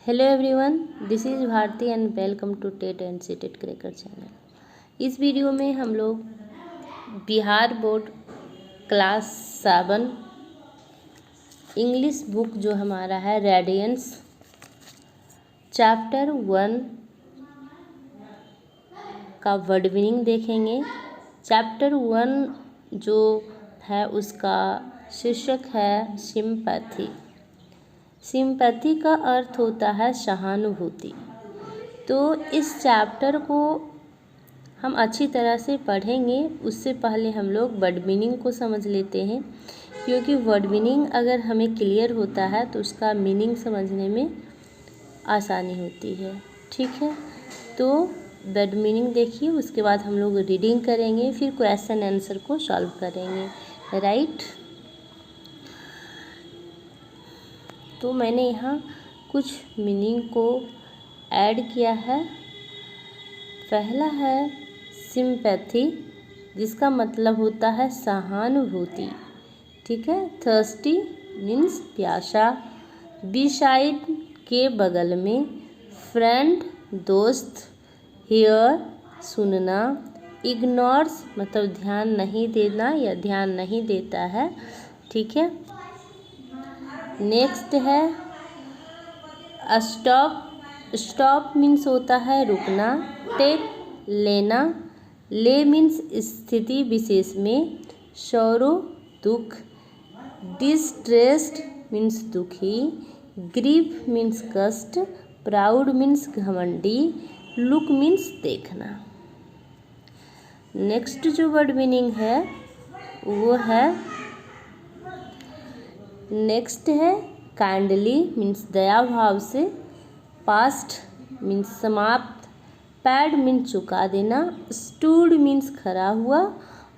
Hello everyone, this is Bharti and welcome to TET and CTET cracker channel. इस video में हम लोग Bihar board class 7 English book जो हमारा है रेडियंस चैप्टर 1 का वर्ड मीनिंग देखेंगे। चैप्टर 1 जो है उसका शीर्षक है सिंपैथी। सिंपैथी का अर्थ होता है सहानुभूति। तो इस चैप्टर को हम अच्छी तरह से पढ़ेंगे। उससे पहले हम लोग वर्ड मीनिंग को समझ लेते हैं, क्योंकि वर्ड मीनिंग अगर हमें क्लियर होता है तो उसका मीनिंग समझने में आसानी होती है। ठीक है, तो वर्ड मीनिंग देखिए, उसके बाद हम लोग रीडिंग करेंगे, फिर क्वेश्चन आंसर को सॉल्व करेंगे। राइट, तो मैंने यहाँ कुछ मीनिंग को ऐड किया है। पहला है सिंपैथी, जिसका मतलब होता है सहानुभूति। ठीक है। थर्स्टी मीन्स प्यासा, बिसाइड के बगल में, फ्रेंड दोस्त, हियर सुनना, इग्नोर्स मतलब ध्यान नहीं देना या ध्यान नहीं देता है। ठीक है। नेक्स्ट है स्टॉप। स्टॉप मीन्स होता है रुकना, टेक लेना, ले मीन्स स्थिति विशेष में, सौरो दुख, डिस्ट्रेस्ड मीन्स दुखी, ग्रीफ मीन्स कष्ट, प्राउड मीन्स घमंडी, लुक मीन्स देखना। नेक्स्ट जो वर्ड मीनिंग है वो है नेक्स्ट है काइंडली मीन्स दया भाव से, पास्ट मीन्स समाप्त, पैड मीन्स चुका देना, स्टूड मीन्स खड़ा हुआ,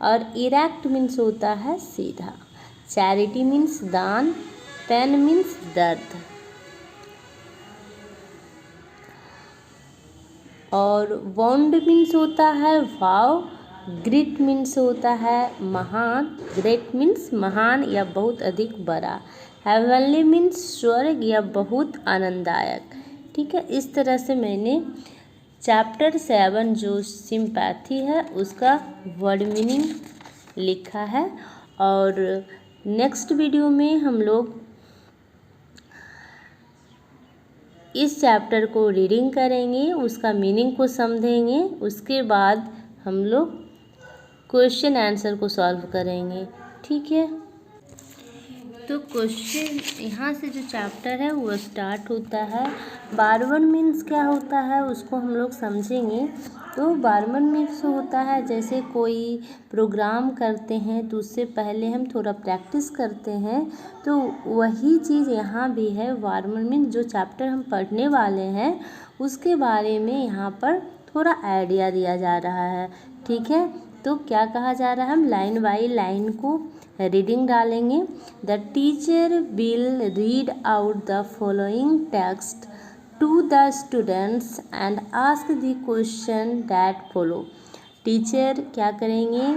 और इरेक्ट मीन्स होता है सीधा। चैरिटी मीन्स दान, पेन मीन्स दर्द, और बॉन्ड मीन्स होता है भाव, ग्रेट मीन्स होता है महान, ग्रेट मीन्स महान या बहुत अधिक बड़ा, हेवनली मीन्स स्वर्ग या बहुत आनंददायक। ठीक है, इस तरह से मैंने चैप्टर 7 जो सिंपैथी है उसका वर्ड मीनिंग लिखा है। और नेक्स्ट वीडियो में हम लोग इस चैप्टर को रीडिंग करेंगे, उसका मीनिंग को समझेंगे, उसके बाद हम लोग क्वेश्चन आंसर को सॉल्व करेंगे। ठीक है, तो क्वेश्चन यहाँ से जो चैप्टर है वो स्टार्ट होता है। बारवन मीन्स क्या होता है उसको हम लोग समझेंगे। तो बारवन मीन्स होता है जैसे कोई प्रोग्राम करते हैं तो उससे पहले हम थोड़ा प्रैक्टिस करते हैं, तो वही चीज़ यहाँ भी है। बारवन मीन्स जो चैप्टर हम पढ़ने वाले हैं उसके बारे में यहाँ पर थोड़ा आइडिया दिया जा रहा है। ठीक है, तो क्या कहा जा रहा है, हम लाइन बाई लाइन को रीडिंग डालेंगे। The teacher will read out the following text to the students and ask the question that follow. Teacher क्या करेंगे,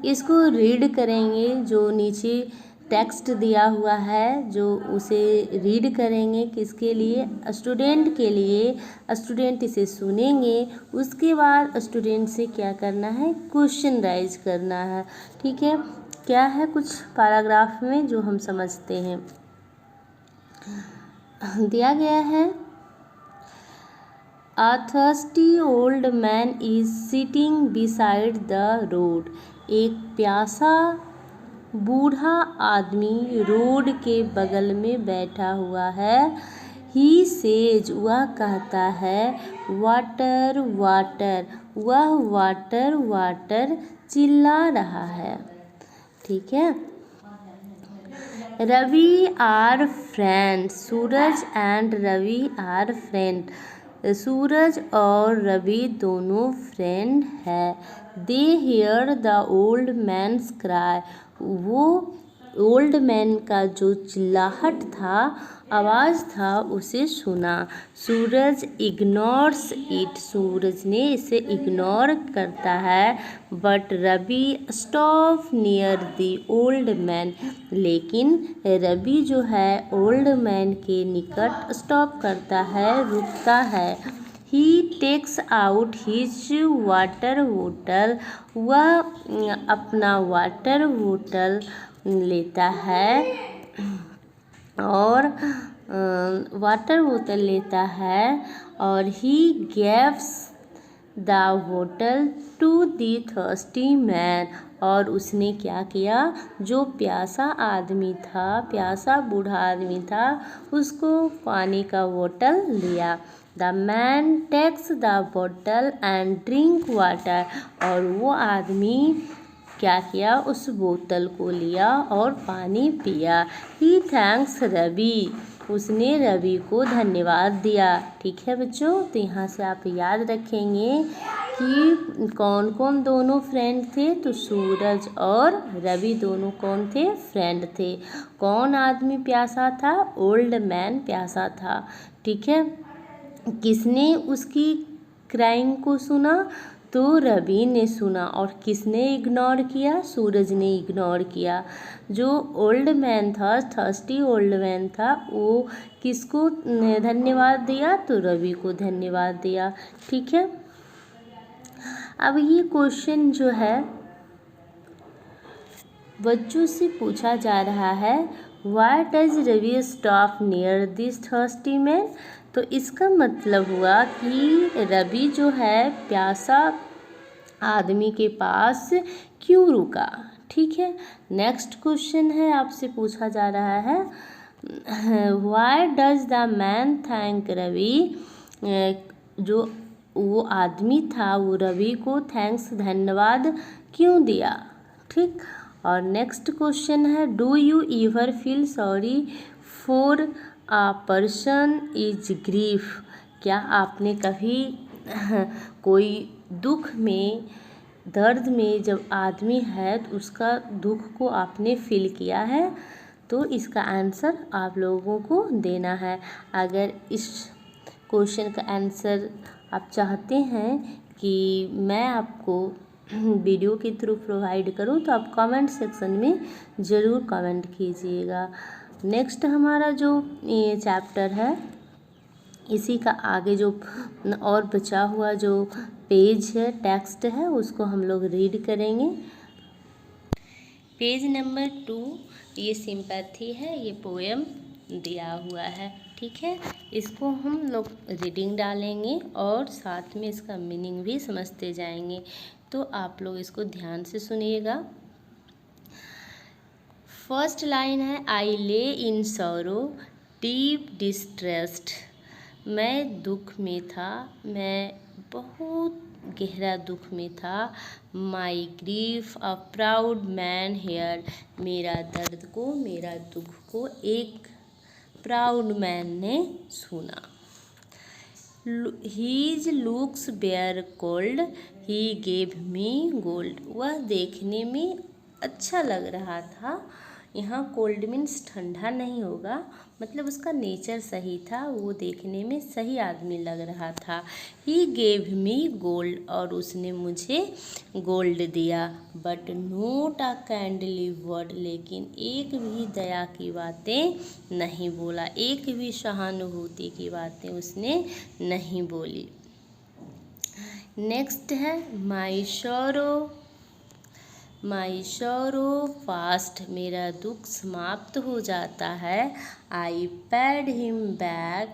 इसको रीड करेंगे, जो नीचे टेक्स्ट दिया हुआ है जो उसे रीड करेंगे, किसके लिए, स्टूडेंट के लिए। स्टूडेंट इसे सुनेंगे, उसके बाद स्टूडेंट से क्या करना है, क्वेश्चन राइज करना है। ठीक है, क्या है कुछ पैराग्राफ में जो हम समझते हैं। दिया गया है, A thirsty old man is sitting beside the road। एक प्यासा बूढ़ा आदमी रोड के बगल में बैठा हुआ है। He says वह कहता है, वाटर वाटर, वह वाटर वाटर चिल्ला रहा है। ठीक है। Ravi are friend, Suraj and Ravi are friend, Suraj और रवि दोनों फ्रेंड है। They hear the old man's cry, वो ओल्ड मैन का जो चिल्लाहट था, आवाज़ था, उसे सुना। सूरज इग्नोर्स इट, सूरज ने इसे इग्नोर करता है। But Ravi stop near the old man, लेकिन रवि जो है ओल्ड मैन के निकट स्टॉप करता है, रुकता है। ही टेक्स आउट हिज वाटर बोतल, वह अपना वाटर बोतल लेता है और वाटर बोतल लेता है और ही गिव्स द बोतल टू द थर्स्टी मैन, और उसने क्या किया, जो प्यासा आदमी था, प्यासा बूढ़ा आदमी था, उसको पानी का बोतल दिया। द मैन टेक्स द बोतल एंड ड्रिंक वाटर, और वो आदमी क्या किया, उस बोतल को लिया और पानी पिया। ही थैंक्स रवि, उसने रवि को धन्यवाद दिया। ठीक है बच्चों, तो यहाँ से आप याद रखेंगे कि कौन कौन दोनों फ्रेंड थे, तो सूरज और रवि दोनों कौन थे, फ्रेंड थे। कौन आदमी प्यासा था, ओल्ड मैन प्यासा था। ठीक है, किसने उसकी क्राइंग को सुना, तो रवि ने सुना। और किसने इग्नोर किया, सूरज ने इग्नोर किया। जो ओल्ड मैन था, थर्स्टी ओल्ड मैन था, वो किसको धन्यवाद दिया, तो रवि को धन्यवाद दिया। ठीक है, अब ये क्वेश्चन जो है बच्चों से पूछा जा रहा है, why does Ravi stop near this thirsty man. तो इसका मतलब हुआ कि रवि जो है प्यासा आदमी के पास क्यों रुका। ठीक है, नेक्स्ट क्वेश्चन है, आपसे पूछा जा रहा है, why does the man thank Ravi, जो वो आदमी था वो रवि को थैंक्स धन्यवाद क्यों दिया। ठीक, और नेक्स्ट क्वेश्चन है, do you ever feel sorry for a person is grief, क्या आपने कभी कोई दुख में, दर्द में जब आदमी है तो उसका दुख को आपने फील किया है। तो इसका आंसर आप लोगों को देना है। अगर इस क्वेश्चन का आंसर आप चाहते हैं कि मैं आपको वीडियो के थ्रू प्रोवाइड करूं, तो आप कमेंट सेक्शन में ज़रूर कमेंट कीजिएगा। नेक्स्ट हमारा जो ये चैप्टर है, इसी का आगे जो और बचा हुआ जो पेज है, टेक्स्ट है, उसको हम लोग रीड करेंगे। पेज नंबर 2, ये सिंपैथी है, ये पोएम दिया हुआ है। ठीक है, इसको हम लोग रीडिंग डालेंगे और साथ में इसका मीनिंग भी समझते जाएंगे, तो आप लोग इसको ध्यान से सुनिएगा। फर्स्ट लाइन है, I lay in sorrow deep distressed, मैं दुख में था, मैं बहुत गहरा दुख में था। My grief a proud man hear, मेरा दर्द को, मेरा दुख को एक प्राउड मैन ने सुना। His looks were cold, he gave me gold, वह देखने में अच्छा लग रहा था। यहाँ कोल्ड मीन्स ठंडा नहीं होगा, मतलब उसका नेचर सही था, वो देखने में सही आदमी लग रहा था। ही गेव मी गोल्ड, और उसने मुझे गोल्ड दिया। But note a kindly word, लेकिन एक भी दया की बातें नहीं बोला, एक भी सहानुभूति की बातें उसने नहीं बोली। नेक्स्ट है, माई शोरो फास्ट, मेरा दुख समाप्त हो जाता है। आई पैड हिम बैक,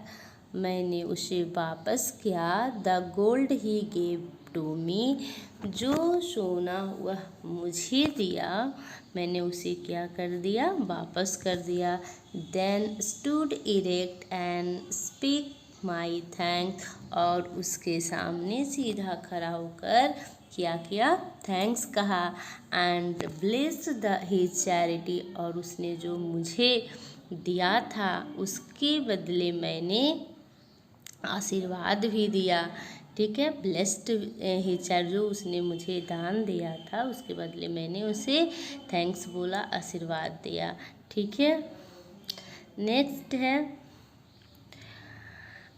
मैंने उसे वापस किया। The gold he gave to me, जो सोना वह मुझे दिया, मैंने उसे क्या कर दिया, वापस कर दिया। Then stood erect and speak my thank, और उसके सामने सीधा खड़ा होकर क्या किया, थैंक्स कहा। And blessed the his charity, और उसने जो मुझे दिया था उसके बदले मैंने आशीर्वाद भी दिया। ठीक है। ब्लेस्ड ही चाइल्ड, जो उसने मुझे दान दिया था उसके बदले मैंने उसे थैंक्स बोला, आशीर्वाद दिया। ठीक है। नेक्स्ट है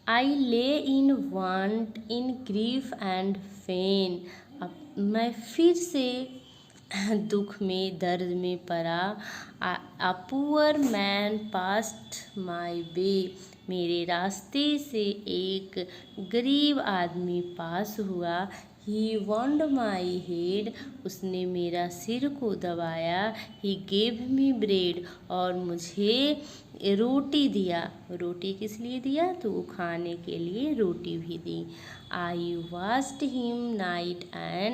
I lay in want in grief and pain. अब मैं फिर से दुख में, दर्द में पड़ा। A poor man passed my way. मेरे रास्ते से एक गरीब आदमी पास हुआ। He bound my head. उसने मेरा सिर को दबाया। He gave me bread. और मुझे रोटी दिया। रोटी किस लिए दिया? तो वो खाने के लिए रोटी भी दी। I washed him night and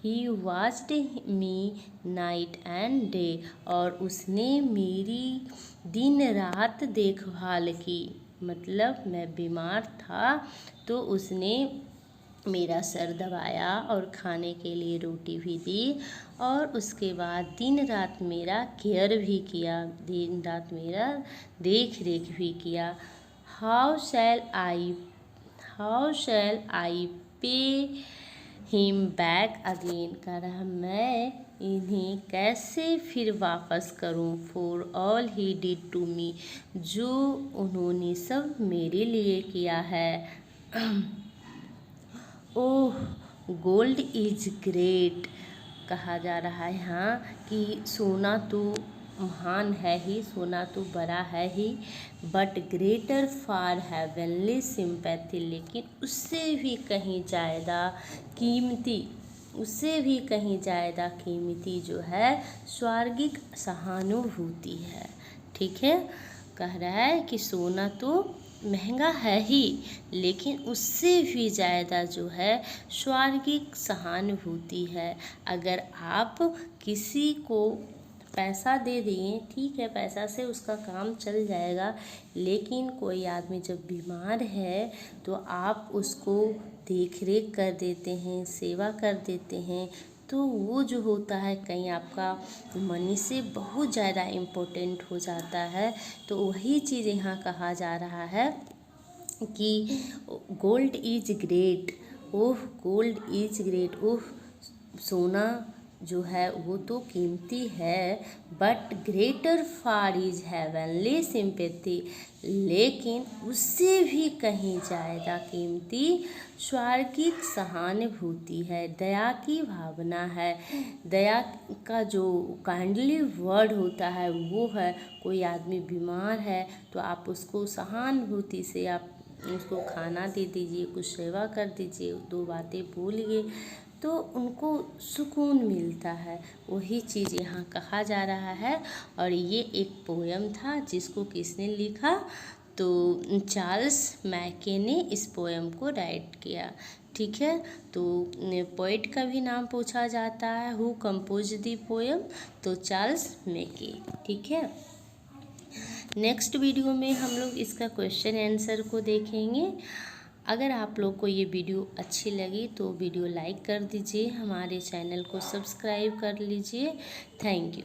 he washed me night and day. और उसने मेरी दिन रात देखभाल की। मतलब मैं बीमार था तो उसने मेरा सर दबाया और खाने के लिए रोटी भी दी, और उसके बाद दिन रात मेरा केयर भी किया, दिन रात मेरा देख रेख भी किया। How shell I pay him back again. कह रहा मैं इन्हें कैसे फिर वापस करूं। For all he did to me. जो उन्होंने सब मेरे लिए किया है। Oh gold is great. कहा जा रहा है यहाँ कि सोना तो महान है ही, सोना तो बड़ा है ही, but greater far heavenly sympathy. लेकिन उससे भी कहीं ज़्यादा कीमती, उससे भी कहीं ज़्यादा कीमती जो है स्वर्गिक सहानुभूति है। ठीक है। कह रहा है कि सोना तो महंगा है ही, लेकिन उससे भी ज़्यादा जो है स्वर्गिक सहानुभूति है। अगर आप किसी को पैसा दे दिए, ठीक है, पैसा से उसका काम चल जाएगा, लेकिन कोई आदमी जब बीमार है तो आप उसको देख रेख कर देते हैं, सेवा कर देते हैं, तो वो जो होता है कहीं आपका मनी से बहुत ज़्यादा इम्पोर्टेंट हो जाता है। तो वही चीज़ यहाँ कहा जा रहा है कि gold is great. Oh gold is great. Oh सोना जो है वो तो कीमती है, but greater far is heavenly sympathy. लेकिन उससे भी कहीं ज़्यादा कीमती स्वर्गिक सहानुभूति है, दया की भावना है। दया का जो काइंडली वर्ड होता है वो है, कोई आदमी बीमार है तो आप उसको सहानुभूति से आप उसको खाना दे दीजिए, कुछ सेवा कर दीजिए, दो बातें बोलिए, तो उनको सुकून मिलता है। वही चीज़ यहाँ कहा जा रहा है। और ये एक पोएम था जिसको किसने लिखा? तो चार्ल्स मैके ने इस पोएम को राइट किया। ठीक है। तो पोइट का भी नाम पूछा जाता है, हु कंपोज द पोएम? तो चार्ल्स मैके। ठीक है। नेक्स्ट वीडियो में हम लोग इसका क्वेश्चन आंसर को देखेंगे। अगर आप लोग को ये वीडियो अच्छी लगी तो वीडियो लाइक कर दीजिए, हमारे चैनल को सब्सक्राइब कर लीजिए। Thank you.